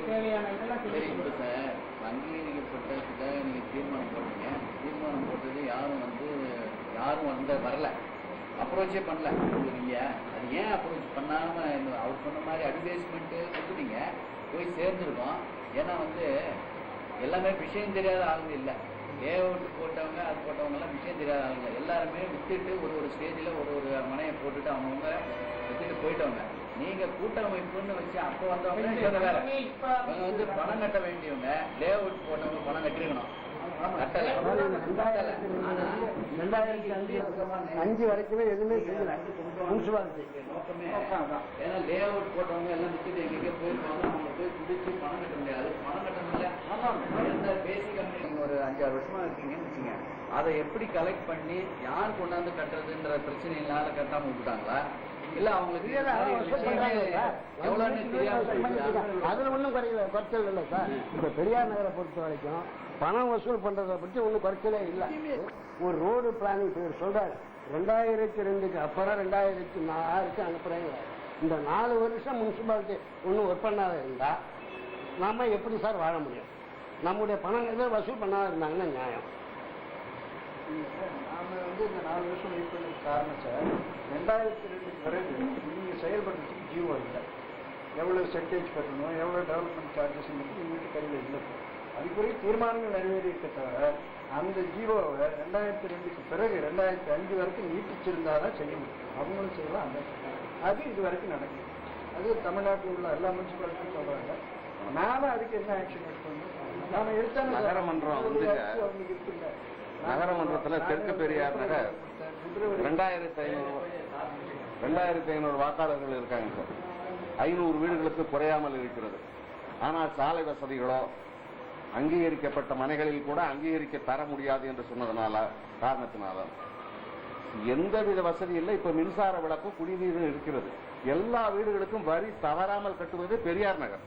தேவையான அங்கீகரிக்கப்பட்டதுக்காக நீங்க தீர்மானம் போட்டீங்க. தீர்மானம் போட்டது யாரும் வரல, அப்ரோச்சே பண்ணல இல்லையா? அது ஏன் அப்ரோச் பண்ணாம அவர் சொன்ன மாதிரி அட்வர்டைஸ்மெண்ட் கொடுத்துட்டீங்க, போய் சேர்ந்துருக்கோம். ஏன்னா எல்லாமே விஷயம் தெரியாத ஆளுங்க இல்லை. லேஅவுட் போட்டவங்க அது போட்டவங்க எல்லாம் விஷயம் தெரியாத ஆளுங்க. எல்லாருமே விட்டுட்டு ஒரு ஸ்டேஜில் ஒரு மனையை போட்டுட்டு அவங்கவுங்க விட்டுட்டு போயிட்டவங்க. நீங்க கூட்டமைப்புன்னு வச்சு அப்ப வந்தவங்க வேற. இவங்க பணம் கட்ட வேண்டியவங்க, லேஅவுட் போட்டவங்க பணம் கட்டிருக்கணும். 2005 வரைக்குமே எதுவுமே செய்யல முனிசிபாலிட்டி நோக்கமே. ஏன்னா லேஅவுட் போட்டவங்க எல்லாம் விட்டுட்டு எங்கேயோ போயிருப்பாங்க. அவங்க போய் குடிச்சு பணம் கட்ட முடியாது. பணம் கட்ட முடியல. எந்த பேசிக் நீங்க ஒரு 5-6 வருஷமா இருக்கீங்கன்னு வச்சுங்க, அதை எப்படி கலெக்ட் பண்ணி யார் கொண்டாந்து கட்டுறதுன்ற பிரச்சனை இல்லாத கட்டாம விட்டுட்டாங்களா? இல்ல அவங்களுக்கு அதுல ஒண்ணும் குறைச்சல் இல்லை சார். இப்ப பெரியார் நகரை பொறுத்த வரைக்கும் பணம் வசூல் பண்றதை பற்றி ஒன்னும் குறைச்சலே இல்லை. ஒரு ரோடு பிளானிங் சொல்றாரு 2002க்கு அப்புறம் 2006க்கு அனுப்புறேங்க. இந்த 4 வருஷம் முனிசிபாலிட்டி ஒன்னும் ஒர்க் பண்ணாத இருந்தா நாம எப்படி சார் வாழ முடியும்? நம்முடைய பணங்களை வசூல் பண்ணாத இருந்தாங்கன்னா நியாயம். நாம இந்த 4 வருஷம் வெயிட் பண்ண காரணம் சார், 2002 பிறகு நீங்க செயல்படுறதுக்கு ஜீவோ இல்லை. எவ்வளவு சென்டேஜ் கட்டணும், எவ்வளவு டெவலப்மெண்ட் சார்ஜஸ் இவங்களுக்கு கையில் இல்லை. அதுக்குரிய தீர்மானங்கள் நிறைவேறியிருக்க தவிர அந்த ஜீவோவை 2002க்கு பிறகு 2005 வரைக்கும் நீட்டிச்சிருந்தாதான் செய்ய முடியும். அவங்களும் செய்யலாம். அது இது வரைக்கும் நடக்குது. அது தமிழ்நாட்டில் உள்ள எல்லா முனிசிபாலிட்டியும் சொல்றாங்க. நாம அதுக்கு என்ன ஆக்ஷன் எடுக்கணும்? நாம எடுத்தாங்க. நகரமன்றம் அவங்களுக்கு இருக்குல்ல. நகரமன்றத்துல தெற்கு பெரியார் நகர் 2500 வாக்காளர்கள் இருக்காங்க சார். 500 வீடுகளுக்கு குறையாமல் இருக்கிறது. ஆனால் சாலை வசதிகளோ அங்கீகரிக்கப்பட்ட மனைகளில் கூட அங்கீகரிக்க தர முடியாது என்று சொன்னதுனால காரணத்தினால எந்தவித வசதி இல்லை. இப்ப மின்சார விளக்கும் குடிநீரும் இருக்கிறது. எல்லா வீடுகளுக்கும் வரி தவறாமல் கட்டுவது பெரியார் நகர்.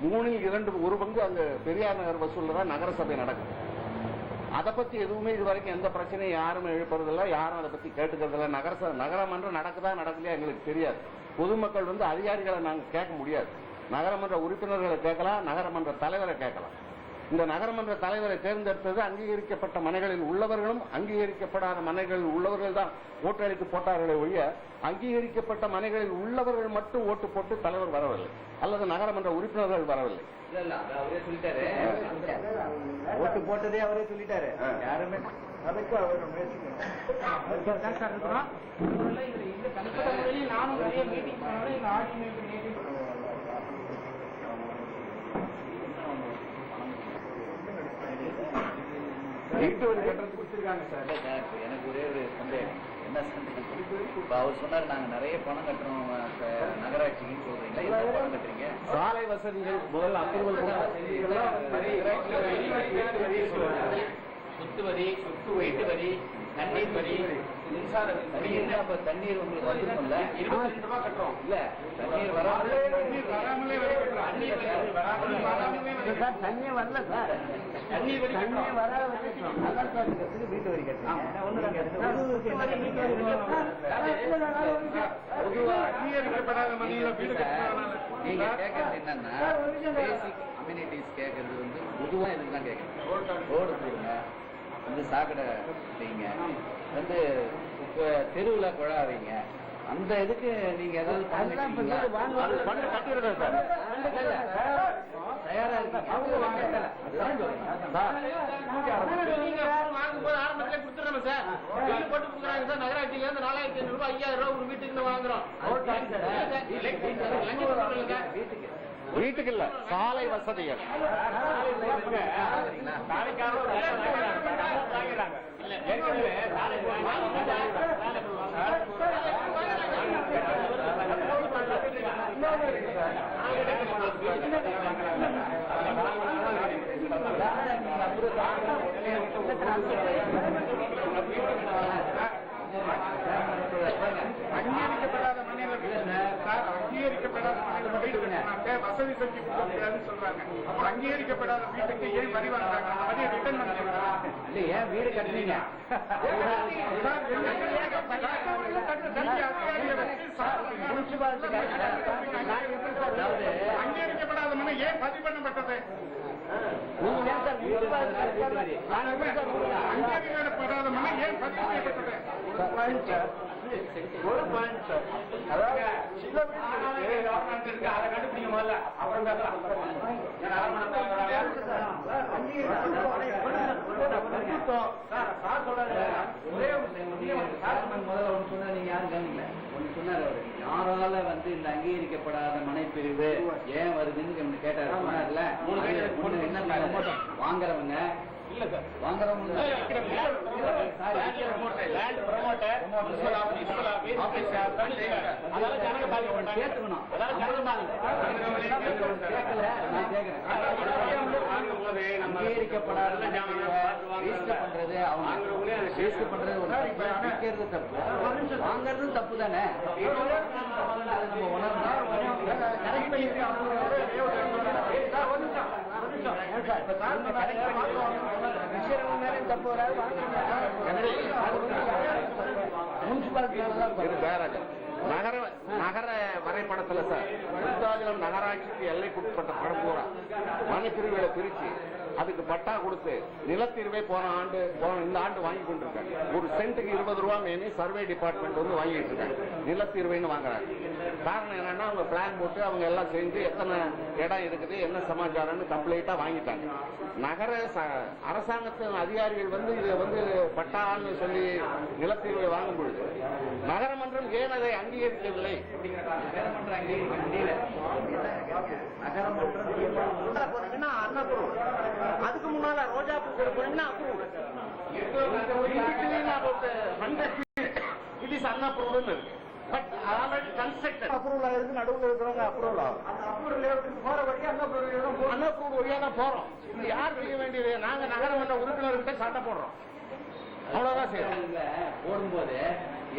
3/2 ஒரு பங்கு அங்க பெரியார் நகர் வசூல்ல தான் நகரசபை நடக்குது. அதை பத்தி எதுவுமே இதுவரைக்கும் எந்த பிரச்சனையும் யாரும் எழுப்புறதில்லை, யாரும் அதை பத்தி கேட்டுக்கிறதில்ல. நகரமன்றம் நடக்கலையா எங்களுக்கு தெரியாது. பொதுமக்கள் அதிகாரிகளை நாங்க கேட்க முடியாது. நகரமன்ற உறுப்பினர்களை கேட்கலாம், நகரமன்ற தலைவரை கேட்கலாம். இந்த நகரமன்ற தலைவரை தேர்ந்தெடுத்தது அங்கீகரிக்கப்பட்ட மனைகளில் உள்ளவர்களும் அங்கீகரிக்கப்படாத மனைகளில் உள்ளவர்கள் தான் ஓட்டளித்து போட்டார்களே ஒழிய அங்கீகரிக்கப்பட்ட மனைகளில் உள்ளவர்கள் மட்டும் ஓட்டு போட்டு தலைவர் வரவில்லை அல்லது நகரமன்ற உறுப்பினர்கள் வரவில்லை. அவரே சொல்லிட்டாரு, ஓட்டு போட்டதே அவரே சொல்லிட்டாரு. யாருமே அதுக்கு அவர் முயற்சிக்கணும். நானும் நிறைய மீட்டிங் வீட்டு வரி கட்டுறதுக்கு கொடுத்துருக்காங்க சார். எனக்கு ஒரே ஒரு சந்தேகம். என்ன சந்தேகம்? அவர் சொன்னாரு நாங்க நிறைய பணம் கட்டுறோம் நகராட்சின்னு சொல்றீங்களா? என்ன பணம் கட்டுறீங்க? சாலை வசதிகள் முதல்ல அப்ரூவல் சொத்து வரி, வீட்டு வரி, தண்ணீர் வரி, மின்சார வரி. தண்ணீர் உங்களுக்கு வந்துருக்கும்ல? 22 ரூபாய் கட்டுறோம். இல்ல தண்ணீர் வராமலே தண்ணி வரல சார். தண்ணி வராத வீட்டு வரி கட்டுறீங்க. நீங்க கேட்கறது என்னன்னா பேசிக் அம்யூனிட்டிஸ் கேட்கறது பொதுவா இதுதான் கேட்கணும். ரோடு போடுங்க, சாக்கடை செய்யுங்க, தெருவுல குழா வைங்க. அந்த இதுக்கு நீங்க ஏதாவது தயாரா இருக்கீங்க? நகராட்சியில இருந்து 4500 ரூபாய் 5000 ரூபாய் ஒரு வீட்டுக்கு வாங்குறோம். வீட்டுக்கு இல்ல, சாலை வசதிகள். அங்கீகரிக்கப்படாத வசதி செஞ்சு கொடுக்க முடியாதுன்னு சொல்றாங்க. அங்கீகரிக்கப்படாத வீட்டுக்கு ஏன் வரி வாங்குறாங்க? வரி ரிட்டர்ன் பண்ணுறாங்க. இல்ல ஏன் வீடு கட்டுறீங்க? அங்கீகரிக்கப்பட்டது. நீங்க ஏன் சார் நான் எப்படி சார் அங்கீகரிக்கப்படாத மனை ஏன் பதிவு செய்யப்பட்டது? ஒரு பாயிண்ட் சார், அதாவது சில வீடுகளுக்கு அதை கண்டுபிடிக்க முதல்ல, அப்புறம் பேசலாம். முதல்ல ஒன்று சொன்னா நீங்க யாரும் கவனிக்கல. ஒன்று சொன்னார் அவரு, யாரால வந்து இந்த அங்கீகரிக்கப்படாத மனைப்பிரிவு ஏன் வருதுன்னு கேட்டாரு. சொன்னார்ல, என்ன வாங்குறவங்க இல்ல சார், வாங்குறவங்க அங்கீகரிக்கப்படாத பண்றது, அவங்க வேஸ்ட் பண்றது விற்கிறது தப்பு, வாங்கறதும் தப்பு தானே. நம்ம உணர்ந்தோம் கரெக்ட் பண்ணி தப்பு வராது. நகர வரைபடத்துல சார் விருத்தாச்சலம் நகராட்சிக்கு எல்லைக்குட்பட்ட படம் பூரா மனைப்பிரிவுகளை பிரிச்சு அதுக்கு பட்டா கொடுத்து நிலத்தீர்வை இந்த ஆண்டு வாங்கி கொண்டிருக்காங்க. ஒரு சென்ட்டுக்கு 20 ரூபா மேனி சர்வே டிபார்ட்மெண்ட் வந்து வாங்கிட்டு இருக்காங்க. நிலத்தீர்வைன்னு வாங்குறாங்க. காரணம் என்னன்னா அவங்க பிளான் போட்டு அவங்க எல்லாம் செஞ்சு எத்தனை இடம் இருக்குது என்ன சமாச்சாரம்னு கம்ப்ளீட்டா வாங்கிட்டாங்க. நகர அரசாங்கத்தின் அதிகாரிகள் வந்து இதை வந்து பட்டான்னு சொல்லி நிலத்தீர்வை வாங்கும் பொழுது நகரமன்றம் ஏன் அதை அங்கீகரிக்கவில்லை? அதுக்கு முன்னால ரோஜா பூ கொடுக்கணும்னா இது இஸ் அன்அப்ரூவ்டு இருக்கு. பட் ஆல்ரெடி கன்ஸ்ட்ரக்டட் அப்ரூவல் ஆயிருக்கு. நடுவில் இருக்கிறவங்க அப்ரூவல் ஆகும். போற வழியா அன்அப்ரூவ்டு வழியா தான் போறோம். இது யார் செய்ய வேண்டியது? நாங்க நகரமன்ற உறுப்பினர்கிட்ட சட்டை போடுறோம். அவ்வளவுதான் செய்யறோம். போடும்போது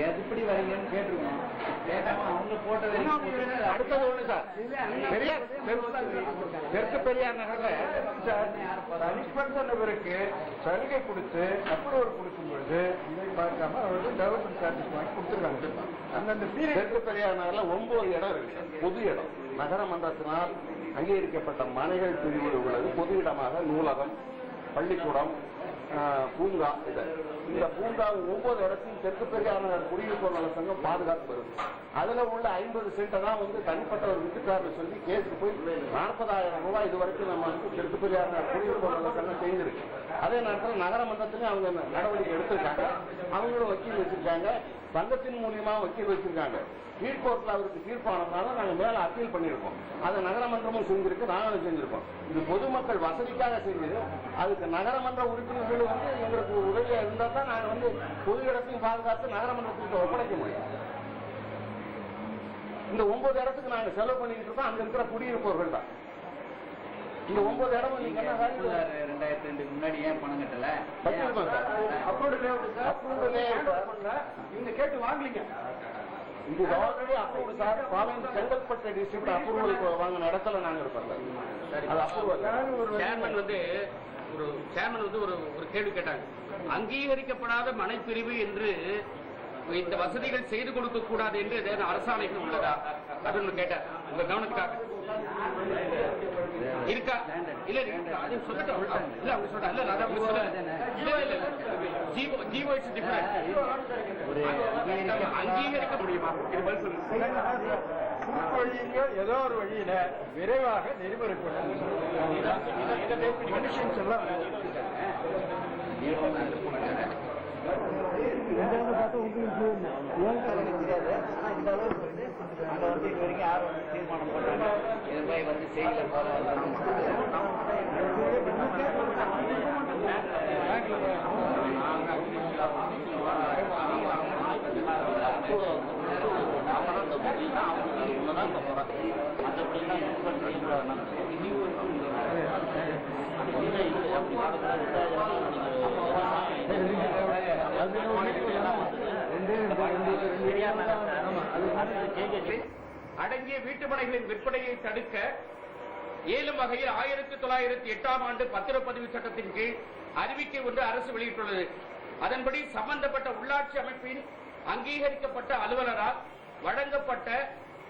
எப்படி வரீங்கன்னு கேட்டுருவோம். கேட்காம அவங்க போட்டது. அடுத்தது ஒண்ணு சார், பெரியார் தெற்கு பெரியார் நகர்ல தனிப்பட்டவருக்கு சலுகை கொடுத்து அப்ரூவல் கொடுக்கும் பொழுது இதை பார்க்காம அவருக்கு டெவலப்மெண்ட் சார்ஜஸ் வாங்கி கொடுத்துருக்காங்க. அந்தந்த தெற்கு பெரியார் நகர்ல 9 இடம் இருக்கு, பொது இடம். நகரமன்றத்தினால் அங்கீகரிக்கப்பட்ட மனைகள் பிரிவு உள்ளது. பொது இடமாக நூலகம், பள்ளிக்கூடம், பூங்கா. இந்த பூங்கா 9 இடத்தையும் தெற்கு பெரியார் நகர் குடியிருப்போர் நல சங்கம் பாதுகாத்து வருது. அதுல உள்ள 50 சென்ட்டை தான் வந்து தனிப்பட்டவர் விட்டுக்காரன்னு சொல்லி கேஸுக்கு போய் 40,000 ரூபாய் இது வரைக்கும் நம்ம வந்து தெற்கு பெரியார் நகர் குடியிருப்போர் நல சங்கம் செய்திருக்கு. அதே நேரத்தில் நகரமன்றத்திலும் அவங்க நடவடிக்கை எடுத்திருக்காங்க. அவங்களும் வக்கீல் வச்சிருக்காங்க, சங்கத்தின் மூலியமா வக்கீல் வச்சிருக்காங்க. கீழ்கோர்ட்ல அவருக்கு தீர்ப்பானதுனால நாங்க மேல அப்பீல் பண்ணிருக்கோம். அதை நகரமன்றமும் செஞ்சிருக்கு, நாங்களும் செஞ்சிருக்கோம். இது பொதுமக்கள் வசதிக்காக செஞ்சது. அதுக்கு நகரமன்ற உறுப்பினர்கள் வந்து எங்களுக்கு உதவியா இருந்தா தான் நாங்க வந்து பொது இடத்தையும் பாதுகாத்து நகரமன்றத்துக்கு ஒப்படைக்க முடியும். இந்த 9 இடத்துக்கு நாங்க செலவு பண்ணிட்டு இருக்கோம். அங்க இருக்கிற குடியிருப்பவர்கள் தான். இந்த 9 இடமும் நீங்க என்ன 2002 முன்னாடி ஏன் பணம் கட்டல? நீங்க கேட்டு வாங்கலீங்க. இது already approved sir. Chengalpattu district approval வாங்கின இடத்துல நாங்க இருக்கோம். அது அப்ரூவல். சேர்மன் வந்து ஒரு கேள்வி கேட்டாங்க. அங்கீகரிக்கப்படாத மனைப்பிரிவு என்று இந்த வசதிகள் செய்து கொடுக்க கூடாது என்று ஏதாவது அரசாணைக்கு உள்ளதா? அது கேட்டார். உங்க கவனத்துக்காக இருக்கா? இல்ல அது சொல்லட்டும். இல்ல அவங்க சொல்றாங்க. இல்ல அதான் ஜீவோ இட்ஸ் டிஃபரண்ட். அங்கீகரிக்க முடியுமா? இது பதில் சொல்லுங்க. ஏதோ ஒரு வழியில விரைவாக நெறிமுறைப்படும் எல்லாம் தீர்மானம் பண்றாங்க. இது போய் வந்து செய்யல அடங்கிய வீட்டுமனைகளின் விற்பனையை தடுக்க ஏலும் வகையில் 1908ஆம் ஆண்டு பத்திரப்பதிவு சட்டத்தின் கீழ் அறிவிக்கை ஒன்று அரசு வெளியிட்டுள்ளது. அதன்படி சம்பந்தப்பட்ட உள்ளாட்சி அமைப்பின் அங்கீகரிக்கப்பட்ட அலுவலரால் வழங்கப்பட்ட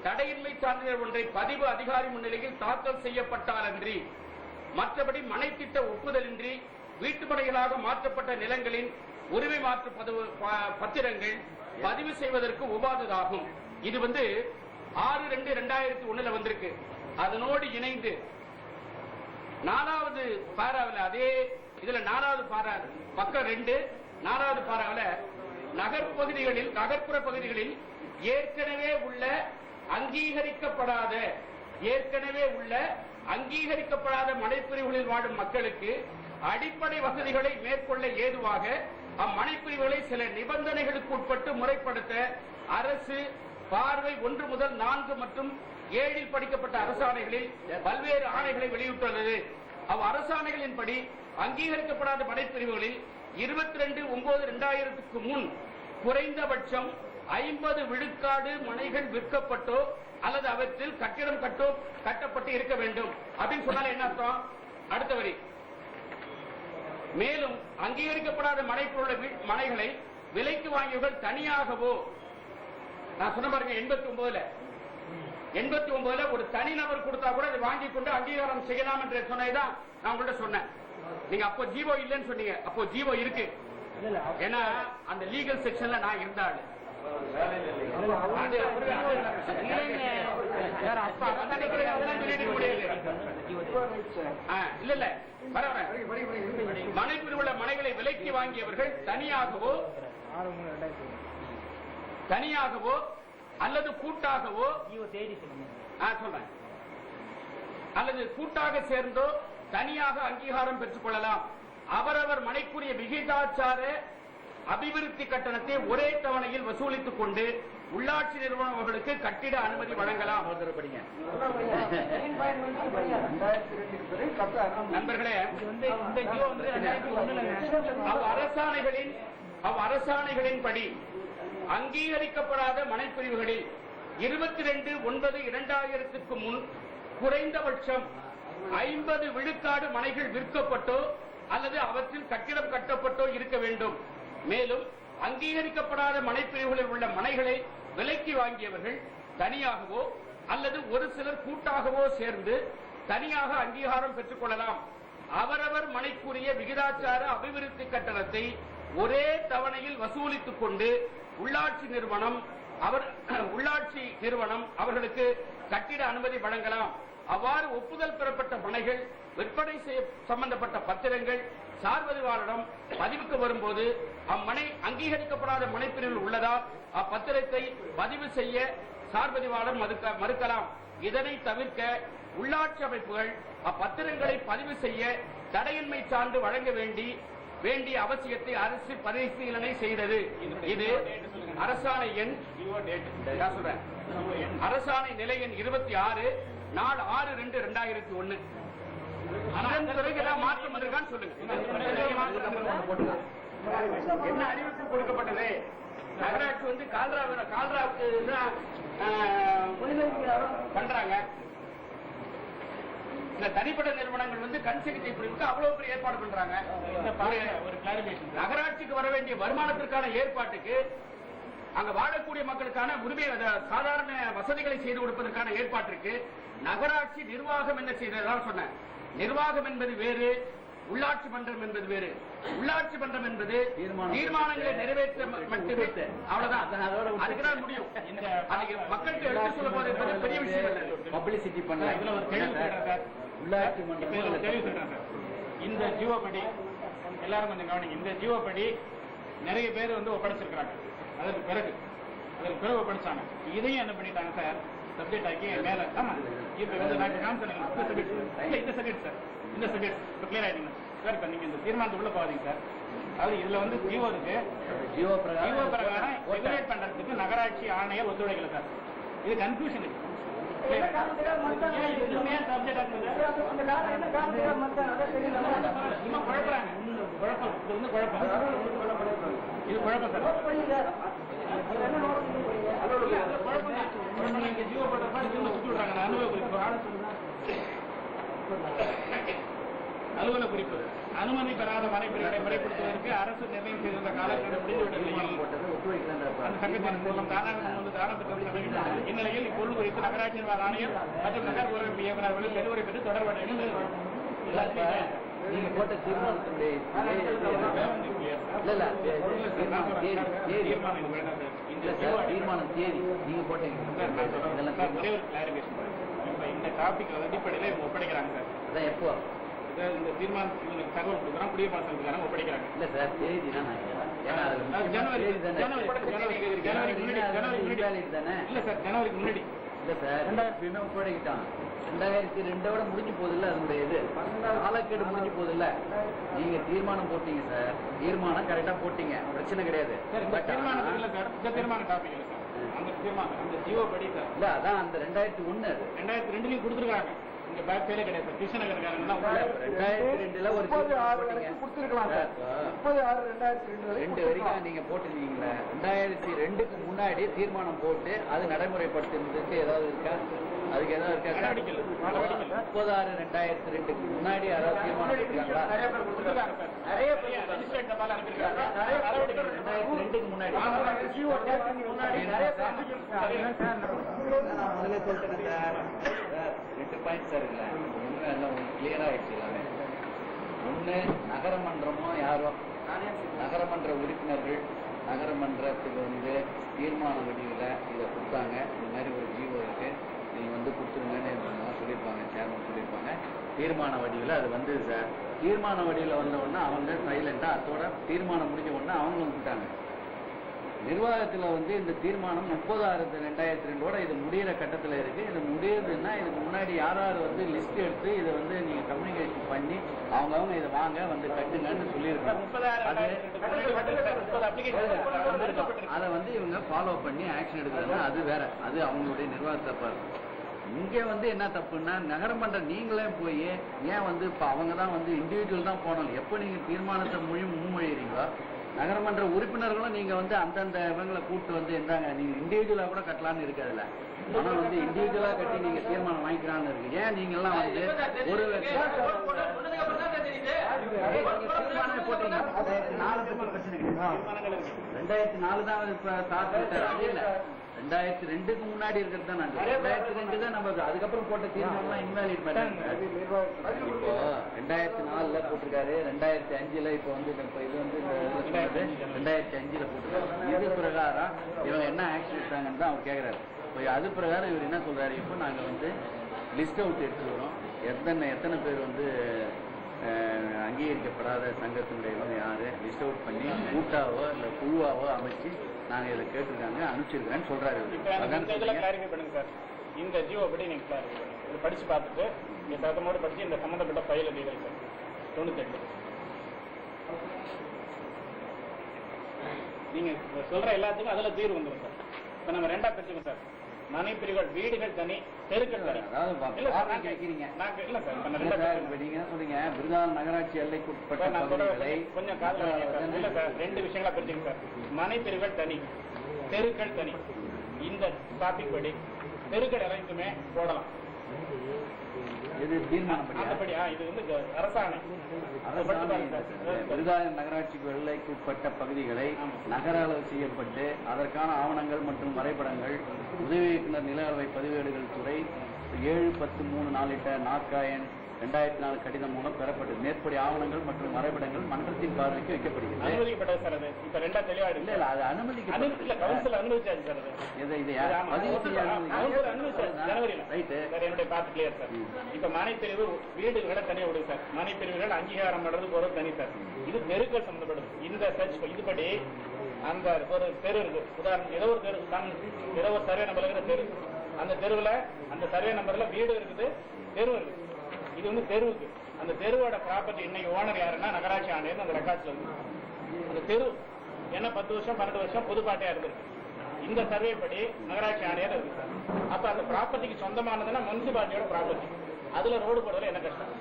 தடையின்மை சான்றிதழ் ஒன்றை பதிவு அதிகாரி முன்னிலையில் தாக்கல் செய்யப்பட்டாலன்றி மற்றபடி மனை திட்ட ஒப்புதலின்றி வீட்டுமனைகளாக மாற்றப்பட்ட நிலங்களின் உரிமை மாற்று பத்திரங்கள் பதிவு செய்வதற்கு உபாததாகும். இது 6/2/2001 வந்திருக்கு. அதனோடு இணைந்து 4வது பாராவில், அதே இதுல 4வது பாரா பக்கம் 2 4வது பாராவில் நகர்ப்புற பகுதிகளில் ஏற்கனவே உள்ள அங்கீகரிக்கப்படாத மனைப்பிரிவுகளில் வாழும் மக்களுக்கு அடிப்படை வசதிகளை மேற்கொள்ள ஏதுவாக அம்மனைப்பிரிவுகளை சில நிபந்தனைகளுக்கு உட்பட்டு முறைப்படுத்த அரசு பார்வை 1 முதல் 4 மற்றும் 7 படிக்கப்பட்ட அரசாணைகளில் பல்வேறு ஆணைகளை வெளியிட்டுள்ளது. அரசாணைகளின்படி அங்கீகரிக்கப்படாத மனைப்பிரிவுகளில் 22/9/2000 முன் குறைந்தபட்சம் 50 விழுக்காடு மனைகள் விற்கப்பட்டோ அல்லது அவற்றில் கட்டிடம் கட்டப்பட்டு இருக்க வேண்டும் அப்படின்னு சொன்னால என்ன அர்த்தம்? அடுத்த வரி, மேலும் அங்கீகரிக்கப்படாத மனைகளை விலைக்கு வாங்கியவர்கள் தனியாகவோ, நான் சொன்ன பாருங்க 89ல ஒரு தனிநபர் கொடுத்தா கூட அதை வாங்கி கொண்டு அங்கீகாரம் செய்யலாம் என்று சொன்னதுதான் நான் உங்கள்ட்ட சொன்னேன். நீங்க அப்போ ஜீவோ இல்லைன்னு சொன்னீங்க. அப்போ ஜீவோ இருக்கு. ஏன்னா அந்த லீகல் செக்ஷன்ல நான் இருந்தாள். இல்ல மனைப்பில் உள்ள மனைகளை விலைக்கு வாங்கியவர்கள் தனியாகவோ அல்லது கூட்டாகவோ சொல்றேன், அல்லது கூட்டாக சேர்ந்தோ தனியாக அங்கீகாரம் பெற்றுக் கொள்ளலாம். அவரவர் மனைக்குரிய விகிதாச்சார அபிவிருத்தி கட்டணத்தை ஒரே தவணையில் வசூலித்துக் கொண்டு உள்ளாட்சி நிறுவனங்களுக்கு கட்டிட அனுமதி வழங்கலாம். நண்பர்களே, அரசாணைகளின்படி அங்கீகரிக்கப்படாத மனைப்பிரிவுகளில் 22/9/2000 முன் குறைந்தபட்சம் 50 விழுக்காடு மனைகள் விற்கப்பட்டோ அல்லது அவற்றில் கட்டிடம் கட்டப்பட்டோ இருக்க வேண்டும். மேலும் அங்கீகரிக்கப்படாத மனைப்பிரிவுகளில் உள்ள மனைகளை விலைக்கு வாங்கியவர்கள் தனியாகவோ அல்லது ஒரு சிலர் கூட்டாகவோ சேர்ந்து தனியாக அங்கீகாரம் பெற்றுக் கொள்ளலாம். அவரவர் மனைக்குரிய விகிதாச்சார அபிவிருத்தி கட்டணத்தை ஒரே தவணையில் வசூலித்துக் கொண்டு உள்ளாட்சி நிறுவனம் அவர்களுக்கு கட்டிட அனுமதி வழங்கலாம். அவ்வாறு ஒப்புதல் பெறப்பட்ட மனைகள் விற்பனை செய்ய சம்பந்தப்பட்ட பத்திரங்கள் சார்பதிவாளரிடம் பதிவுக்கு வரும்போது அம்மனை அங்கீகரிக்கப்படாத மனைப்பிரிவில் உள்ளதால் அப்பத்திரத்தை பதிவு செய்ய சார்பதிவாளர் மறுக்கலாம். இதனை தவிர்க்க உள்ளாட்சி அமைப்புகள் அப்பத்திரங்களை பதிவு செய்ய தடையின்மை சான்று வழங்க வேண்டிய அவசியத்தை அரசு பரிசீலனை செய்தது. இது அரசாணை எண் அரசாணை நிலை எண் 26 நாள் 6/2/2001. அதன் பிறகு மாற்றம் வந்திருக்கான்னு சொல்லுங்க. என்ன அறிவிப்பு கொடுக்கப்பட்டது? நகராட்சி கால்ராவுக்கு பண்றாங்க. இந்த தனிப்பட்ட நிறுவனங்கள் கண் சிகிச்சை பிரிவுக்கு அவ்வளவு பெரிய ஏற்பாடு பண்றாங்க. ஒரு கிளாரிபிகேஷன், நகராட்சிக்கு வர வேண்டிய வருமானத்திற்கான ஏற்பாட்டுக்கு, அங்க வாழக்கூடிய மக்களுக்கான உரிமை சாதாரண வசதிகளை செய்து கொடுப்பதற்கான ஏற்பாட்டிற்கு நகராட்சி நிர்வாகம் என்ன செய்ததான் சொன்னேன். நிர்வாகம் என்பது வேறு, உள்ளாட்சி மன்றம் என்பது வேறு. உள்ளாட்சி மன்றம் என்பது தீர்மானங்களை நிறைவேற்ற மட்டுமே, அவ்வளவுதான். அதுக்குதான் முடியும். மக்களுக்கு எடுத்து சொல்ல போது என்பது பெரிய விஷயம் இல்லை. பப்ளிசிட்டி பண்ண உள்ளாட்சி மன்றம் தெளிவு சொல்றாங்க. இந்த ஜீவோபடி எல்லாரும் கொஞ்சம் கவனிங்க. இந்த ஜீவோபடி நிறைய பேர் ஒப்படைச்சிருக்கிறாங்க. அதற்கு பிறகு ஒப்படைச்சாங்க. இதையும் என்ன பண்ணிட்டாங்க சார், சப்ஜெக்ட் ஆக்கி மேல. ஆமா, இப்ப நான் காமிச்சேன் இந்த சப்ஜெக்ட் சார், இந்த சப்ஜெக்ட் இப்ப கிளியர் ஆயிட்டீங்க சார். இப்ப நீங்க இந்த தீர்மானத்துக்குள்ள போகாதீங்க சார். அது இதுல ஜீவோ இருக்கு. ஜீவோ பிரகாரம் ரெகுலேட் பண்றதுக்கு நகராட்சி ஆணையர் ஒத்துழைக்கல சார். இது கன்ஃபியூஷன் இருக்கு. குழப்பறாங்க. குழப்பம் இது குழப்பம் சார். ஜீவோ பண்றப்ப சுத்தி விடுறாங்க. அலுவல குறிப்பு அனுமதி பெறாத மனைப்பிரிவுகளை முறைப்படுத்துவதற்கு அரசு நிர்ணயம் செய்திருந்த காலக்கெடு முடிந்துவிட்ட அந்த சங்கத்தின் மூலம் தானத்திட்டம் இந்நிலையில் இப்பொருள் குறித்து நகராட்சி நிர்வாக ஆணையர் மற்றும் நகர்ப்புற இயக்குநர்கள் பெருவுரை பெற்று தொடர்பு நீங்க போட்ட தீர்மானத்தினுடைய தீர்மானம் தேதி நீங்க போட்டீங்க இந்த டாபிக் அடிப்படையில இவங்க ஒப்படைக்கிறாங்க சார். அதான் எப்போ இந்த தீர்மானம் தகவல் கொடுக்குறோம் குடியரசுக்காரங்க ஒப்படைக்கிறாங்க. இல்ல சார் தேதி தான் ஜனவரிக்கு தானே இல்ல சார், ஜனவரிக்கு முன்னாடி இல்ல சார் 2002 ஒப்படைக்கிட்டான். 2002 முடிஞ்சு போகுது இல்ல, அதனுடைய இது காலக்கெடு முடிஞ்சு போகுது இல்ல. நீங்க தீர்மானம் போட்டீங்க சார், தீர்மானம் கரெக்டா போட்டீங்க, பிரச்சனை கிடையாது. தீர்மானம் இல்ல சார், இந்த தீர்மான டாபிக் இல்ல சார், அந்த தீர்மானம் அந்த ஜீவோ படி சார். இல்ல அதான் அந்த 2001 அது 2002 கொடுத்துருக்காங்க. இங்க பேக் பேரே கிடையாது சார். கிருஷ்ணநகர்காரங்க 2002 ஒரு கொடுத்துருக்கலாம் சார். 30/6/2002 2 வரைக்கும் நீங்க போட்டுருந்தீங்களா? 2002க்கு முன்னாடி தீர்மானம் போட்டு அது நடைமுறைப்படுத்துறதுக்கு ஏதாவது இருக்கா? அதுக்கு ஏதாவது இருக்கா? 30/6/2002க்கு முன்னாடி யாராவது தீர்மானம் போட்டுருக்காங்களா? நிறைய பேர் ரெஜிஸ்டர்ட் தபால் அனுப்பியிருக்காங்க. 2002க்கு முன்னாடி முதல்ல சொல்லிட்டேன் சார். 2 பாயிண்ட் சார் இல்லை, ஒன்று எல்லாம் கிளியர் ஆயிடுச்சு எல்லாமே. ஒன்று நகரமன்றமோ யாரோ நகரமன்ற உறுப்பினர்கள் நகரமன்றத்துக்கு தீர்மான வடிவில் இதை கொடுத்தாங்க. இந்த மாதிரி ஒரு ஜீவோ இருக்கு, நீங்க கொடுத்துருங்கன்னு சொல்லியிருப்பாங்க, சேர்மன் சொல்லியிருப்பாங்க. தீர்மான வடிவில் அது வந்தது சார். தீர்மான வடிவில் வந்த உடனே அவங்க சைலண்டா அதோட தீர்மானம் முடிஞ்ச உடனே அவங்களும் விட்டாங்க. நிர்வாகத்தில் இந்த தீர்மானம் 30/6/2002 இது முடிகிற கட்டத்தில் இருக்கு. இது முடியுதுன்னா இதுக்கு முன்னாடி யார் யார் லிஸ்ட் எடுத்து இதை நீங்க கம்யூனிகேஷன் பண்ணி அவங்க இதை வாங்க கட்டுங்கன்னு சொல்லியிருக்காங்க. அதை இவங்க ஃபாலோ பண்ணி ஆக்ஷன் எடுக்கிறதுனா அது வேற, அது அவங்களுடைய நிர்வாக தப்பா இருக்கும். இங்க என்ன தப்புன்னா நகரமன்றம் நீங்களே போய் ஏன் இப்ப அவங்க தான் இண்டிவிஜுவல் தான் போனோம். எப்ப நீங்க தீர்மானத்தை முன்மொழிகிறீங்களோ நகரமன்ற உறுப்பினர்களும் நீங்க அந்தந்த இவங்களை கூப்பிட்டு இருந்தாங்க நீங்க இண்டிவிஜுவலா கூட கட்டலான்னு இருக்கு. அதுல ஆனா இண்டிவிஜுவலா கட்டி நீங்க தீர்மானம் வாங்கிக்கலாம்னு இருக்கு. ஏன் நீங்க எல்லாம் ஒரு தீர்மானமே போட்டீங்க 2004 தான் இப்ப சாப்பிட்டாரு. அது இல்ல 2002க்கு முன்னாடி இருக்கிறது தான். 2002 தான் நம்ம அதுக்கப்புறம் போட்ட தீர்மானம் இன்வாலிட் பண்ணாங்க. இப்போ 2004 போட்டிருக்காரு, 2005 இப்போ இது 2005 போட்டிருக்காரு. இது பிரகாரம் இவங்க என்ன ஆக்ஷன் எடுத்தாங்கன்னு தான் அவர் கேட்கிறாரு. இப்போ அது பிரகாரம் இவர் என்ன சொல்றாரு, இப்போ நாங்க லிஸ்ட் அவுட் எடுத்து வரோம், எத்தனை பேர் அங்கீகரிக்கப்படாத சங்கத்தினுடைய யாரு லிஸ்ட் அவுட் பண்ணி கூட்டாவோ இல்ல குழுவாவோ அமைச்சு நாங்க இதை கேட்டிருக்காங்க அனுப்பிச்சிருக்கேன்னு சொல்றாரு. கிளாரிஃபை பண்ணுங்க சார். இந்த ஜியோ படி நீங்க கிளாரிஃபை பண்ணுங்க. இதை படிச்சு பார்த்துட்டு இந்த தகவலோடு படிச்சு இந்த சம்பந்தப்பட்ட ஃபைல் டீடைல் சார் 98 நீங்க சொல்ற எல்லாத்துக்கும் அதுல தீர்வு வந்துடும் சார். இப்ப நம்ம 2ஆ பிரிச்சுக்கோம் சார். மனை பிரிவுகள், வீடுகள் தனி, தெருக்கள் தனி. இல்ல சார் நீங்க சொல்றீங்க விருதாளம் நகராட்சி எல்லைக்குட்பட்ட பகுதிகளை கொஞ்சம் காதல இல்ல சார். 2 விஷயங்களா பிரிச்சுங்க சார். மனை பிரிவுகள் தனி, தெருக்கள் தனி. இந்த டாபிக் படி தெருக்கள் அனைத்துமே போடலாம். இது தீர்மானம் இது அரசாணை. விருதாளம் நகராட்சிக்கு எல்லைக்குட்பட்ட பகுதிகளை நகர அளவு செய்யப்பட்டு அதற்கான ஆவணங்கள் மற்றும் வரைபடங்கள் உதவி இயக்குனர் நில அளவை பதிவேடுகள் துறை 7/10/3 நாக்காயன் 2004 கடிதம் மூலம் பெறப்பட்டது. மேற்படி ஆவணங்கள் மற்றும் வரைபடங்கள் மன்றத்தின் பார்வைக்கு வைக்கப்படுகிறது. அனுமதிக்கப்பட்டது சார். அது இப்ப 2ஆ தெளிவா இல்ல இல்ல அது அனுமதிக்கப்பட்டது. Council அனுமதிச்சாச்சு sir. என்னுடைய பார்த்து கிளியர் சார். இப்ப மனைப்பிரிவு வீடுகளை தனியா விடுங்க சார். மனைப்பிரிவுகள் அங்கீகாரம் பண்றது போறது தனி சார். இது தெருக்கள் சம்பந்தப்படுது. இந்த சர்ச் இதுபடி அந்த ஒரு தெரு இருக்கு, உதாரணம் ஏதோ ஒரு தெரு ஏதோ ஒரு சர்வே நம்பர் இருக்கிற தெரு, அந்த தெருவுல அந்த சர்வே நம்பர்ல வீடு இருக்குது, தெரு இருக்குது. இது தெருவுக்கு அந்த தெருவோட ப்ராப்பர்ட்டி இன்னைக்கு ஓனர் யாருன்னா நகராட்சி ஆணையர் அந்த ரெக்கார்ட்ஸ்ல இருக்கு. அந்த தெரு என்ன 10 வருஷம் 12 வருஷம் புதுப்பாட்டையா இருந்திருக்கு. இந்த சர்வே படி நகராட்சி ஆணையர் இருக்கு சார். அப்ப அந்த ப்ராப்பர்ட்டிக்கு சொந்தமானதுன்னா முனிசிபாலிட்டியோட ப்ராப்பர்ட்டி. அதுல ரோடு போடுறதுல என்ன கஷ்டம்?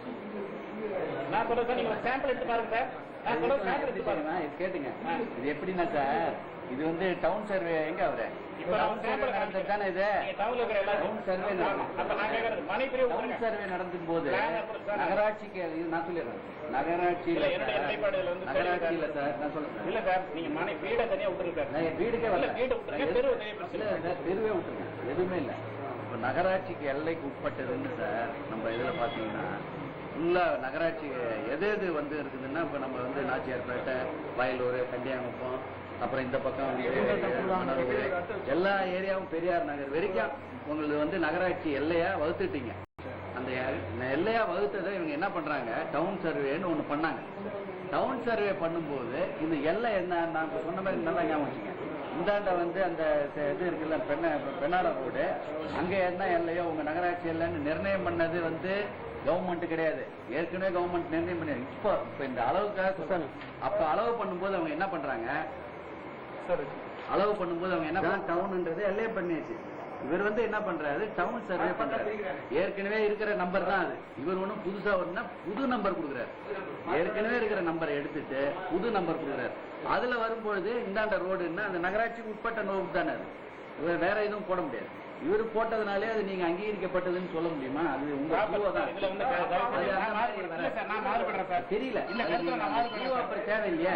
நான் சொல்றேன் சார், நீங்க ஒரு சாம்பிள் எடுத்து பாருங்க சார். நான் சொல்ற சாம்பிள் எடுத்து பாருங்க. கேட்டுங்க, இது எப்படின்னா சார், இது டவுன் சர்வே எங்க அவரு நடந்தும் போது நகராட்சிக்கு நான் சொல்லிடுறேன். நகராட்சியில நான் சொல்றேன் இல்ல சார், நீங்க மனை வீடை தனியா விட்டுருங்க சார். வீடுக்கே தெருவே விட்டுருங்க, எதுவுமே இல்லை. இப்ப நகராட்சிக்கு எல்லைக்கு உட்பட்டதுன்னு சார் நம்ம இதுல பாத்தீங்கன்னா ஃபுல்லாக நகராட்சி எது எது வந்து இருக்குதுன்னா இப்போ நம்ம வந்து நாச்சியார்பேட்டை, வயலூர், கண்டியாங்குப்பம், அப்புறம் இந்த பக்கம் வந்து மணலூர், எல்லா ஏரியாவும் பெரியார் நகர் வரைக்கும் உங்களுக்கு வந்து நகராட்சி எல்லையா வகுத்துட்டீங்க. அந்த எல்லையா வகுத்ததை இவங்க என்ன பண்றாங்க, டவுன் சர்வேன்னு ஒன்று பண்ணாங்க. டவுன் சர்வே பண்ணும்போது இந்த எல்லை என்ன, நான் இப்போ சொன்ன மாதிரி நல்லா ஞாபகம் வச்சுக்கேன். இந்தாண்ட வந்து அந்த இது இருக்குல்ல பெண்ணாட ரோடு, அங்கே என்ன எல்லையோ உங்க நகராட்சி எல்லைன்னு நிர்ணயம் பண்ணது வந்து கவர்மெண்ட் கிடையாது. ஏற்கனவே கவர்மெண்ட் நிர்ணயம் பண்ணி இப்போ இந்த அளவுக்காக அப்ப அளவு பண்ணும்போது அவங்க என்ன பண்றாங்க, அளவு பண்ணும்போது அவங்க என்ன பண்ண, டவுன்ன்றது எல்லையே பண்ணியாச்சு. இவர் வந்து என்ன பண்றாரு, டவுன் சர்வே பண்றாரு. ஏற்கனவே இருக்கிற நம்பர் தான் அது. இவர் ஒன்றும் புதுசா ஒண்ணா புது நம்பர் கொடுக்குறாரு. ஏற்கனவே இருக்கிற நம்பரை எடுத்துட்டு புது நம்பர் கொடுக்குறாரு. அதுல வரும்பொழுது இந்தாண்ட ரோடுன்னா அந்த நகராட்சிக்கு உட்பட்ட ரோடு தானே அது. இவர் வேற எதுவும் போட முடியாது. இவர் போட்டதுனாலே அது நீங்க அங்கீகரிக்கப்பட்டதுன்னு சொல்ல முடியுமா? அது உங்க தெரியல. தேவையில்லையா?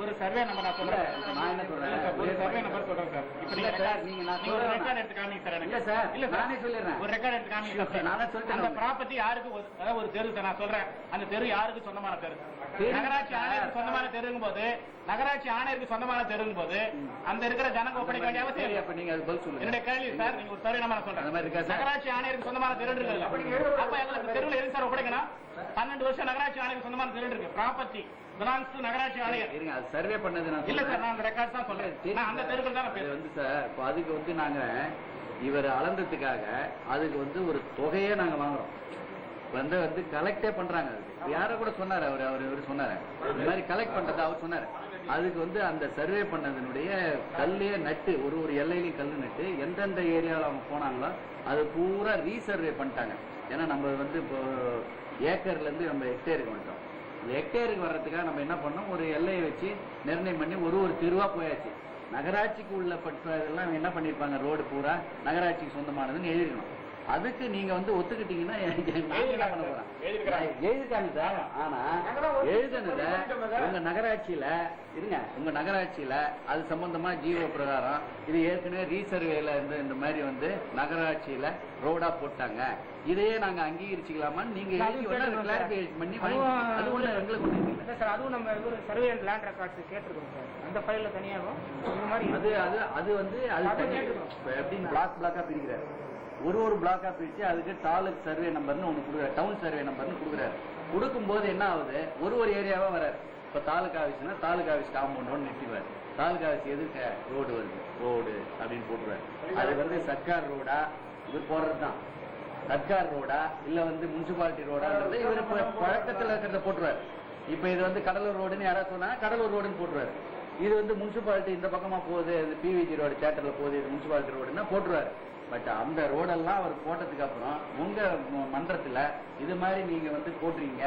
ஒரு சர்வே நம்பர் நான் சொல்றேன். நான் என்ன சொல்றேன், ஒரு சர்வே நம்பர் சொல்றேன் சார். இப்போ நீங்க நீங்க நான் ரெக்கார்ட் எடுத்து காமிங்க சார். இல்ல சார், இல்ல நானே சொல்லிடுறேன். ஒரு ரெக்கார்ட் எடுத்து காமிங்க சார். நானே சொல்லிட்டேன். அந்த ப்ராப்பர்ட்டி யாருக்கு, அதாவது ஒரு தெரு சார் நான் சொல்றேன். அந்த தெரு யாருக்கு சொந்தமான தெரு? நகராட்சி ஆணையருக்கு சொந்தமான தெருங்கும் போது, நகராட்சி ஆணையருக்கு சொந்தமான தெருங்கும் போது அந்த இருக்கிற ஜனங்க ஒப்படைக்க வேண்டிய அவசியம் இல்லை. அப்ப நீங்க அது பதில் சொல்லுங்க. என்னுடைய கேள்வி சார், நீங்க ஒரு சர்வே நம்பர் சொல்றேன். நகராட்சி ஆணையருக்கு சொந்தமான தெரு இருக்கு. அப்ப எங்களுக்கு தெருவில் எதுக்கு சார் ஒப்படைக்கணும்? 12 வருஷம் நகராட்சி ஆணையருக்கு சொந்தமான தெரு இருக்கு. ப்ராப்பர்ட்டி பிலாங்ஸ் டு நகராட்சி ஆணையர். இருங்க, அது சர்வே பண்ணது நான் இல்ல சார், நான் அந்த ரெக்கார்ட் தான் சொல்றேன். நான் அந்த தெருக்கள் தான் இது வந்து சார், இப்போ அதுக்கு வந்து நாங்க இவர் அளந்ததுக்காக அதுக்கு வந்து ஒரு தொகையே நாங்க வாங்குறோம். வந்து வந்து கலெக்டே பண்றாங்க. அதுக்கு யார கூட சொன்னாரு, அவர் சொன்னாரு இந்த மாதிரி கலெக்ட் பண்றது அவர் சொன்னாரு. அதுக்கு வந்து அந்த சர்வே பண்ணதனுடைய கல்லையே நட்டு ஒரு எல்லையிலையும் கல் நட்டு எந்தெந்த ஏரியாவில் அவங்க போனாங்களோ அது பூரா ரீசர்வே பண்ணிட்டாங்க. ஏன்னா நம்ம வந்து இப்போ ஏக்கர்ல இருந்து நம்ம ஹெக்டேருக்கு வந்துட்டோம். இந்த ஹெக்டேருக்கு வர்றதுக்காக நம்ம என்ன பண்ணோம், ஒரு எல்லையை வச்சு நிர்ணயம் பண்ணி ஒரு தெருவா போயாச்சு. நகராட்சிக்கு உள்ள பட்டதெல்லாம் என்ன பண்ணிருப்பாங்க, ரோடு பூரா நகராட்சிக்கு சொந்தமானதுன்னு எழுதிக்கணும். அதுக்கு நீங்க வந்து ஒத்துக்கிட்டீங்கன்னா என்ன பண்ண போறேன், எழுதிருக்காங்க சார். ஆனா எழுதுனத உங்க நகராட்சியில இருங்க, உங்க நகராட்சியில அது சம்பந்தமா ஜிஓ பிரகாரம் இது ஏற்கனவே ரீசர்வேல இருந்து இந்த மாதிரி வந்து நகராட்சியில ரோடா போட்டாங்க, இதையே நாங்க அங்கீகரிச்சுக்கலாமான்னு நீங்க கிளாரிஃபை பண்ணி அது ஒண்ணு எங்களுக்கு ஒண்ணு இல்லை சார். அதுவும் நம்ம ஒரு சர்வே அண்ட் லேண்ட் ரெக்கார்ட்ஸ் கேட்டிருக்கோம் சார். அந்த ஃபைல்ல தனியாகும் இந்த மாதிரி அது வந்து அது எப்படின்னு பிளாக்கா பிரிக்கிறாரு. ஒரு பிளாக்கா பிரிச்சு அதுக்கு தாலுக் சர்வே நம்பர்னு ஒண்ணு கொடுக்குறாரு, டவுன் சர்வே நம்பர்னு கொடுக்குறாரு. கொடுக்கும்போது என்ன ஆகுது, ஒரு ஏரியாவா வராரு. இப்ப தாலுக் ஆஃபீஸ்னா தாலுக் ஆஃபீஸ் காம்பவுண்ட் நிறுத்திடுவாரு. தாலுக் ஆஃபீஸ் எதுக்கு ரோடு வருது, ரோடு அப்படின்னு போட்டுருவாரு. அது வந்து சர்க்கார் ரோடா இவர் போடுறதுதான், சர்க்கார் ரோடா இல்ல வந்து முனிசிபாலிட்டி ரோடான்றது இவர் பழக்கத்துல இருக்கிறத போட்டுருவாரு. இப்ப இது வந்து கடலூர் ரோடுன்னு யாராவது சொன்னா கடலூர் ரோடுன்னு போட்டுருவாரு. இது வந்து முனிசிபாலிட்டி இந்த பக்கமா போகுது, பிவிஜி ரோடு தேட்டர்ல போகுது, இது முனிசிபாலிட்டி ரோடுன்னா போட்டுருவாரு. பட் அந்த ரோடெல்லாம் அவர் போட்டதுக்கு அப்புறம் உங்க மன்றத்துல இது மாதிரி நீங்க வந்து போட்டுறீங்க,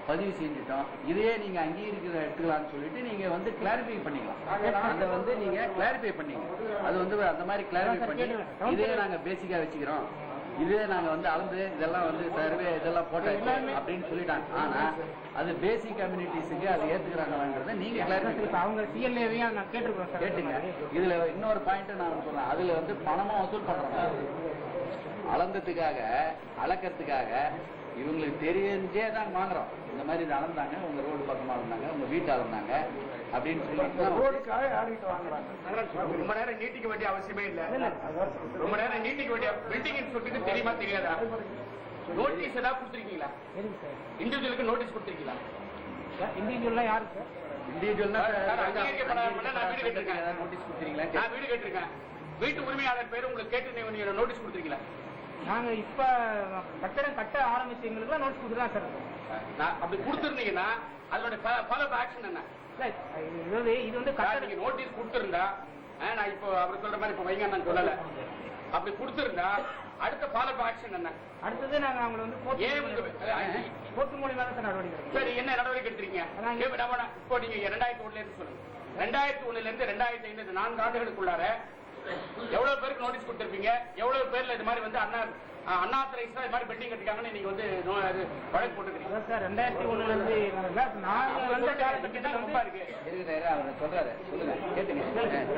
பதிவு செஞ்சுட்டோம், இதையே நீங்க அங்கீகரிக்கிற எடுத்துக்கலாம்னு சொல்லிட்டு நீங்க வந்து கிளாரிஃபை பண்ணிக்கலாம். அதை வந்து நீங்க கிளாரிஃபை பண்ணீங்க. அது வந்து அந்த மாதிரி கிளாரிஃபை பண்ணி இதே நாங்க பேசிக்கா வச்சுக்கிறோம், இதே நாங்க வந்து அளந்து இதெல்லாம் வந்து சர்வே இதெல்லாம் போட்டாச்சு அப்படின்னு சொல்லிட்டாங்க. ஆனா அது பேசிக் கம்யூனிட்டிஸுக்கு அது ஏத்துக்கிறாங்களாங்கிறத நீங்க கிளாரிஃபை அவங்க சிஎல்ஏவையும் நான் கேட்டிருக்கோம் சார். கேட்டுங்க. இதுல இன்னொரு பாயிண்ட் நான் சொல்றேன், அதுல வந்து பணமா வசூல் பண்றாங்க. அளந்ததுக்காக அளக்கிறதுக்காக இவங்களுக்கு தெரிஞ்சே தான் வாங்குறோம். இந்த மாதிரி இது அளந்தாங்க, உங்க ரோடு பக்கமா இருந்தாங்க, உங்க வீட்டு அளந்தாங்க அப்படின்னு சொல்லி ரோடுக்காக ஆடிட்டு வாங்குறாங்க. ரொம்ப நேரம் நீட்டிக்க வேண்டிய அவசியமே இல்ல. ரொம்ப நேரம் நீட்டிக்க வேண்டிய பில்டிங் சொல்லிட்டு தெரியுமா தெரியாதா? நோட்டீஸ் ஏதாவது கொடுத்துருக்கீங்களா? இண்டிவிஜுவலுக்கு நோட்டீஸ் கொடுத்துருக்கீங்களா? இண்டிவிஜுவலா யாரு சார்? இண்டிவிஜுவல்னா நான் வீடு கட்டிருக்கேன், நோட்டீஸ் கொடுத்துறீங்களா? நான் வீடு கட்டிருக்கேன். வீட்டு உரிமையாளர் பேரு உங்களுக்கு கேட்டு நோட்டீஸ் கொடுத்துருக்கீங்களா? நாங்க இப்ப கட்டடம் கட்ட ஆரம்பிச்சவங்களுக்கு நோட்டீஸ் கொடுத்துதான் சார். அப்படி கொடுத்துருந்தீங்கன்னா அதோட ஃபாலோ ஆக்ஷன் என்ன? இது வந்து நீங்க நோட்டீஸ் கொடுத்திருந்தா, நான் இப்போ அவர் சொல்ற மாதிரி இப்ப வைங்க நான் சொல்லல, அப்படி கொடுத்திருந்தா அடுத்த ஃபாலோ ஆக்ஷன் என்ன? அடுத்தது நாங்க அவங்களை வந்து கோர்ட் மூலியமா தான் சார் நடவடிக்கை. சரி, என்ன நடவடிக்கை எடுத்துறீங்க? இப்போ நீங்க 2001 இருந்து சொல்லுங்க. 2001 இருந்து 2005 இந்த 4 ஆண்டுகளுக்குள்ளார எவ்வளவு பேருக்கு நோட்டீஸ் கொடுத்திருப்பீங்க? எவ்வளவு பேர்ல இது மாதிரி வந்து அண்ணா திரைஸ்ல இது மாதிரி பில்டிங் கட்டிருக்காங்கன்னு நீங்க வந்து வழக்கு போட்டுக்கிறீங்க. அதான் சார் 2001 இருந்து நாங்க வந்த காலகட்டத்தில் ரொம்ப இருக்கு. அவர் சொல்றாரு, சொல்லுங்க கேட்டுங்க.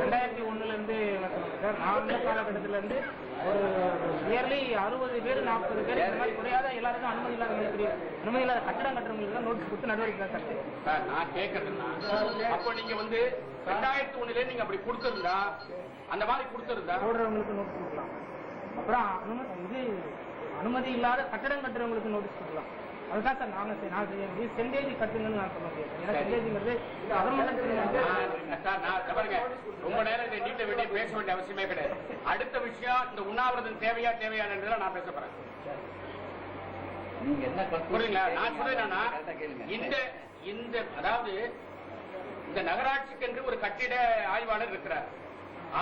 2001 இருந்து சார் நான் வந்த காலகட்டத்தில் இருந்து ஒரு இயர்லி 60 பேர் 40 பேர் இந்த மாதிரி குறையாத எல்லாருக்கும் அனுமதி இல்லாத கட்டடம் கட்டுறவங்களுக்கு தான் நோட்டீஸ் கொடுத்து நடவடிக்கை தான் சார். நான் கேட்கறதுன்னா அப்போ நீங்க வந்து 2001 நீங்க அப்படி கொடுத்திருந்தா அந்த மாதிரி கொடுத்திருந்தா போடுறவங்களுக்கு நோட்டீஸ் கொடுக்கலாம். அப்புறம் அனுமதி இல்லாத கட்டடம் கட்டுறவங்களுக்கு நோட்டீஸ் கொடுக்கலாம். அதுதான் சார் நான் சென்டேஜ் கட்டுங்கன்னு நான் சொல்ல முடியாது. ஏன்னா சென்டேஜ்ங்கிறது பாருங்க, ரொம்ப நேரம் இதை நீட்ட வேண்டிய பேச வேண்டிய அவசியமே கிடையாது. அடுத்த விஷயம், இந்த உண்ணாவிரதம் தேவையானதுல நான் பேச போறேன். நீங்க என்ன புரியுங்களா? நான் சொல்றேன்னா இந்த அதாவது இந்த நகராட்சிக்கு என்று ஒரு கட்டிட ஆய்வாளர் இருக்கிறார்.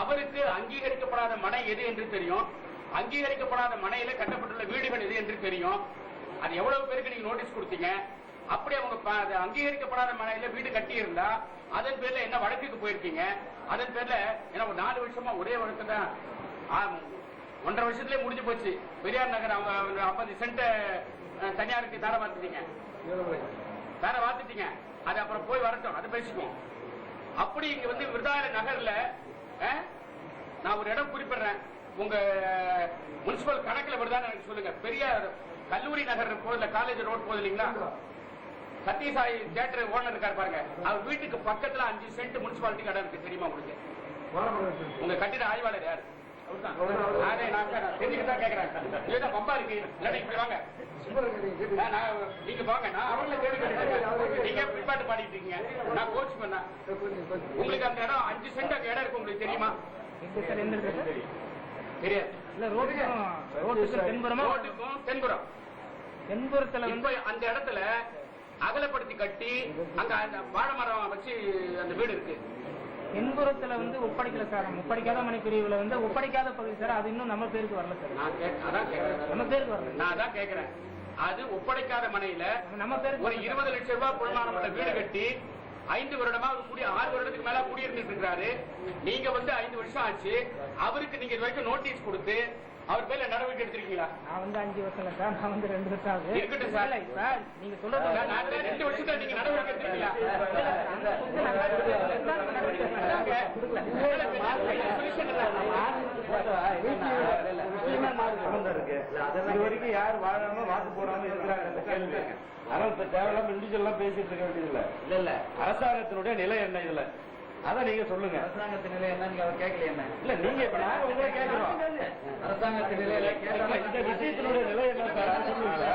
அவருக்கு அங்கீகரிக்கப்படாத மனை எது என்று தெரியும், அங்கீகரிக்கப்படாத மனையில கட்டப்பட்டுள்ள வீடுகள் எது என்று தெரியும். அது எவ்வளவு பேருக்கு நீங்க நோட்டீஸ் கொடுத்தீங்க? அப்படி அவங்க அங்கீகரிக்கப்படாத மனையில வீடு கட்டி இருந்தா அதன் பேர்ல என்ன வழக்குக்கு போயிருக்கீங்க? அதன் பேர்ல ஏன்னா ஒரு 4 வருஷமா ஒரே வழக்கு தான், 1.5 வருஷத்துலயே முடிஞ்சு போச்சு. பெரியார் நகர் அவங்க 50 சென்ட் தனியாருக்கு தர வாத்துட்டீங்க. அது அப்புறம் போய் வரட்டும், அது பேசிக்குவோம். அப்படி இங்க வந்து விருதாலய நகர்ல நான் ஒரு இடம் குறிப்பிடுறேன், உங்க முனிசிபல் கணக்குல வருதான்னு எனக்கு சொல்லுங்க. பெரியார் கல்லூரி நகர் போதுல, காலேஜ் ரோட் போகுது இல்லைங்களா, சத்யசாய் தியேட்டர் ஓனர் இருக்காரு பாருங்க, அவர் வீட்டுக்கு பக்கத்துல 5 சென்ட் முனிசிபாலிட்டி இடம் இருக்கு. தெரியுமா உங்களுக்கு? உங்க கட்டிட ஆய்வாளர் யாரு? தெரிஞ்சுக்கிட்டா கேக்குறேன். பம்பா இருக்கு, இப்படி வாங்க, நீங்க வாங்க. நான் அவங்கள நீங்க பிற்பாட்டு பாடிட்டு இருக்கீங்க, நான் கோச் பண்ண. உங்களுக்கு அந்த இடம் 5 சென்ட் அங்க இடம் இருக்கு, உங்களுக்கு தெரியுமா? தெரியாது. தென்புறத்துல வந்து அந்த இடத்துல அகலப்படுத்தி கட்டி அங்க அந்த வாழை மரம் வச்சு அந்த வீடு இருக்கு. தென்புறத்துல வந்து ஒப்படைக்கல சார், ஒப்படைக்காத மனை பிரிவுல வந்து ஒப்படைக்காத பகுதி சார், அது இன்னும் நம்ம பேருக்கு வரல சார். அதான் கேட்கிறேன், நம்ம பேருக்கு வரல. நான் அதான் கேட்கிறேன். அது ஒப்படைக்காத மனையில நம்ம பேருக்கு ஒரு 20 லட்சம் ரூபாய் பொருளாதார வீடு கட்டி 5 வருடமா அவர் 6 வருடத்துக்கு மேல குடியிருந்துட்டு இருக்கிறாரு. நீங்க வந்து 5 வருஷம் ஆச்சு, அவருக்கு நீங்க இது வரைக்கும் நோட்டீஸ் கொடுத்து அவர் பேர்ல நடவடிக்கை எடுத்திருக்கீங்களா? நான் வந்து 5 வருஷம் சார், நான் வந்து 2 வருஷம் ஆகுது. இருக்கட்டும் சார், நீங்க சொல்றது 2 வருஷத்துல நீங்க நடவடிக்கை எடுத்திருக்கீங்களா? இது வரைக்கும் யார் வாழாம வாக்கு போடாம இருக்கிறாங்க. ஆனா இப்ப தேவையில்லாம இண்டிவிஜுவலா பேசிட்டு இருக்க வேண்டியது இல்ல. அரசாங்கத்தினுடைய நிலை என்ன இதுல, அதான் நீங்க சொல்லுங்க. அரசாங்கத்தின் நிலை என்ன அவர் கேட்கல என்ன? இல்ல நீங்க இப்ப நாங்க உங்களை கேட்கிறோம். அரசாங்கத்தின் நிலையில இந்த விஷயத்தினுடைய நிலை என்ன சார் சொல்லுங்க.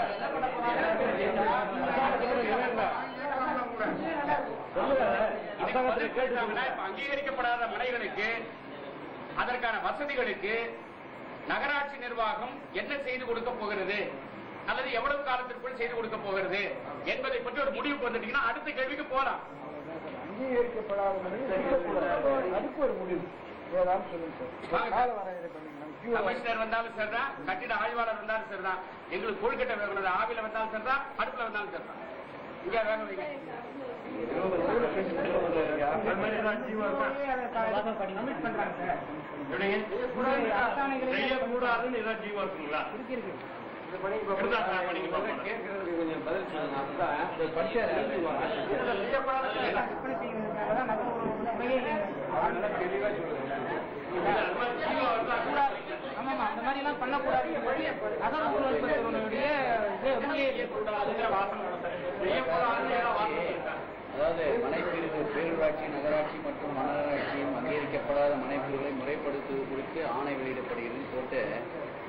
அரசாங்கத்தினுடைய நிலை என்ன சொல்லுங்க. அங்கீகரிக்கப்படாத மனைகளுக்கு அதற்கான வசதிகளுக்கு நகராட்சி நிர்வாகம் என்ன செய்து கொடுக்க போகிறது அல்லது எவ்வளவு காலத்திற்குள் செய்து கொடுக்க போகிறது என்பதை பற்றி ஒரு முடிவுக்கு வந்துட்டீங்கன்னா அடுத்த கேள்விக்கு போலாம். அதுக்கு ஒரு முடிவு கமிஷனர் வந்தாலும் சரிதான், கட்டிட ஆய்வாளர் வந்தாலும் சரிதான், எங்களுக்கு கொழுக்கட்டை வேகணும், ஆவில வந்தாலும் சரிதான், அடுப்புல வந்தாலும் சரிதான், இங்க வேக வைங்க. செய்யக்கூடாதுன்னு ஏதாவது ஜீவா இருக்குங்களா? ஆமாமா, அந்த மாதிரி எல்லாம் பண்ணக்கூடாது. அதாவது மனைப்பிரிவு பேரூராட்சி, நகராட்சி மற்றும் மாநகராட்சியும் அங்கீகரிக்கப்படாத மனைப்பிரிவுகளை முறைப்படுத்துவது குறித்து ஆணை வெளியிடப்படுகிறது போட்டு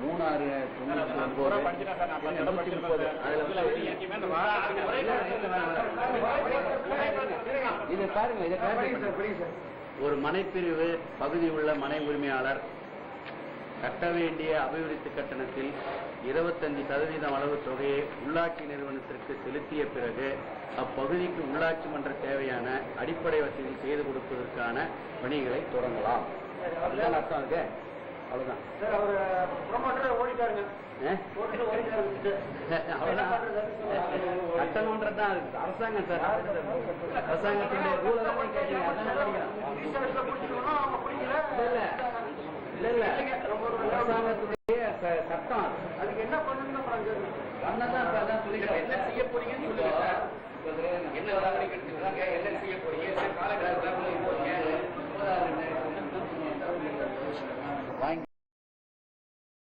3/6/2009 இதை பாருங்க. ஒரு மனைப்பிரிவு பகுதி உள்ள மனை உரிமையாளர் கட்ட வேண்டிய அபிவிருத்தி கட்டணத்தில் 25% அளவு தொகையை உள்ளாட்சி நிறுவனத்திற்கு செலுத்திய பிறகு அப்பகுதிக்கு உள்ளாட்சி மன்ற தேவையான அடிப்படை வசதி செய்து கொடுப்பதற்கான பணிகளை தொடங்கலாம். அதுதான் அர்த்தம். இருக்கு அவ்வளவுதான். கட்டணம்ன்றதுதான் அரசாங்கம் சார், அரசாங்கத்தினுடைய ரூல் அரசாங்கத்துடைய சட்டம் அதுக்கு என்ன பண்ணணும்னு பண்ணதான் இப்ப அதான் சொல்லிட்டேன். என்ன செய்ய போறீங்கன்னு சொல்லுங்க சார். என்ன நடவடிக்கை எடுத்துக்கிறாங்க, என்ன செய்ய போறீங்க, என்ன காலகட்டத்தில் போறீங்க வாங்கி